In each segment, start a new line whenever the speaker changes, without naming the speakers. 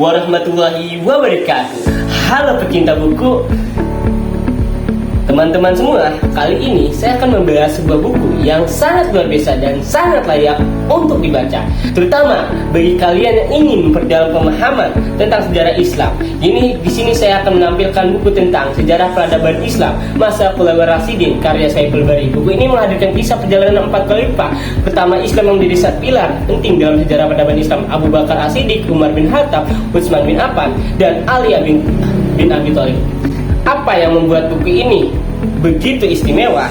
warahmatullahi wabarakatuh. Halo pecinta buku, teman-teman semua. Kali ini saya akan membahas sebuah buku yang sangat luar biasa dan sangat layak untuk dibaca, terutama bagi kalian yang ingin memperdalam pemahaman tentang sejarah Islam. Di sini saya akan menampilkan buku tentang sejarah peradaban Islam masa Khulafaur Rasyidin karya Saiful Bari. Buku ini menghadirkan kisah perjalanan 4 khalifah pertama Islam yang menjadi satu pilar penting dalam sejarah peradaban Islam: Abu Bakar As-Siddiq, Umar bin Khattab, Utsman bin Affan, dan Ali bin Abi Thalib. Apa yang membuat buku ini begitu istimewa?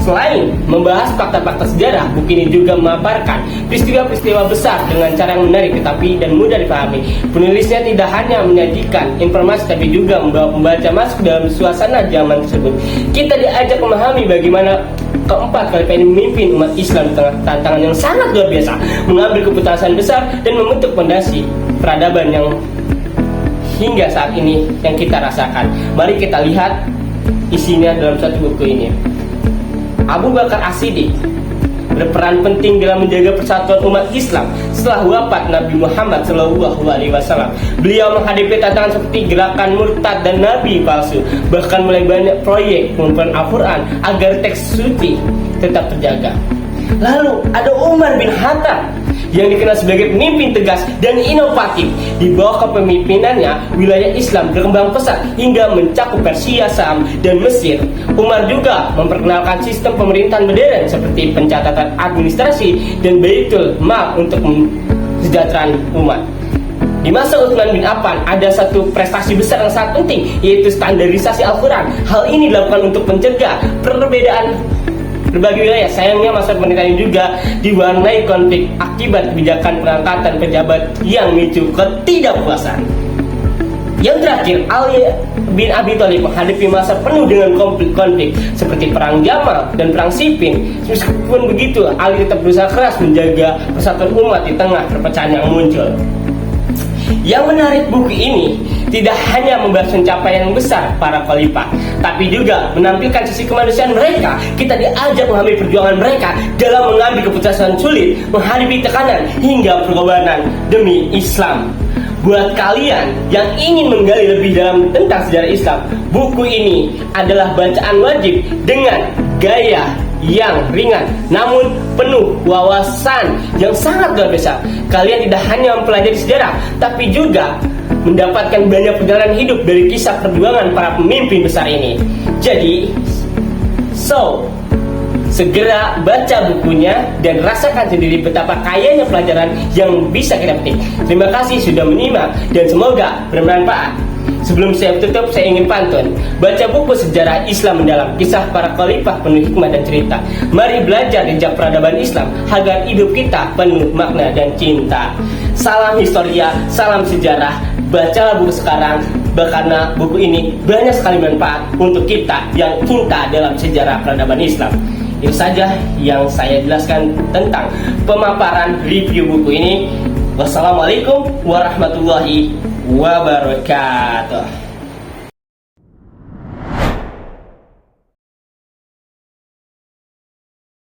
Selain membahas fakta-fakta sejarah, buku ini juga memaparkan peristiwa-peristiwa besar dengan cara yang menarik tetapi dan mudah dipahami. Penulisnya tidak hanya menyajikan informasi tapi juga membawa pembaca masuk dalam suasana zaman tersebut. Kita diajak memahami bagaimana keempat khalifah ini memimpin umat Islam di tengah tantangan yang sangat luar biasa, mengambil keputusan besar dan membentuk fondasi peradaban yang hingga saat ini yang kita rasakan. Mari kita lihat isinya dalam satu buku ini. Abu Bakar As-Siddiq berperan penting dalam menjaga persatuan umat Islam setelah wafat Nabi Muhammad SAW. Beliau menghadapi tantangan seperti gerakan murtad dan nabi palsu, bahkan mulai banyak proyek pengumpulan Al-Quran agar teks suci tetap terjaga. Lalu ada Umar bin Khattab yang dikenal sebagai pemimpin tegas dan inovatif. Di bawah kepemimpinannya, wilayah Islam berkembang pesat hingga mencakup Persia, Syam, dan Mesir. Umar juga memperkenalkan sistem pemerintahan modern seperti pencatatan administrasi dan Baitul Mal untuk kesejahteraan umat. Di masa Utsman bin Affan ada satu prestasi besar yang sangat penting, yaitu standarisasi Al-Quran. Hal ini dilakukan untuk mencegah perbedaan berbagai wilayah. Sayangnya masa pemerintahan juga diwarnai konflik akibat kebijakan pengangkatan pejabat yang memicu ketidakpuasan. Yang terakhir, Ali bin Abi Thalib menghadapi masa penuh dengan konflik seperti perang Jamal dan perang Siffin. Meskipun begitu, Ali tetap berusaha keras menjaga persatuan umat di tengah perpecahan yang muncul. Yang menarik, buku ini tidak hanya membahas pencapaian besar para khalifah, tapi juga menampilkan sisi kemanusiaan mereka. Kita diajak memahami perjuangan mereka dalam mengambil keputusan sulit, menghadapi tekanan hingga pengorbanan demi Islam. Buat kalian yang ingin menggali lebih dalam tentang sejarah Islam, buku ini adalah bacaan wajib dengan gaya yang ringan namun penuh wawasan yang sangat luar biasa. Kalian tidak hanya mempelajari sejarah tapi juga mendapatkan banyak perjalanan hidup dari kisah perjuangan para pemimpin besar ini. Jadi, segera baca bukunya dan rasakan sendiri betapa kayanya pelajaran yang bisa kita petik. Terima kasih sudah menyimak dan semoga bermanfaat. Sebelum saya tutup, saya ingin pantun. Baca buku sejarah Islam mendalam, kisah para khalifah penuh hikmah dan cerita. Mari belajar jejak peradaban Islam agar hidup kita penuh makna dan cinta. Salam historia, salam sejarah. Bacalah buku sekarang, karena buku ini banyak sekali manfaat untuk kita yang cinta dalam sejarah peradaban Islam. Itu saja yang saya jelaskan tentang pemaparan review buku ini. Wassalamualaikum warahmatullahi wabarakatuh.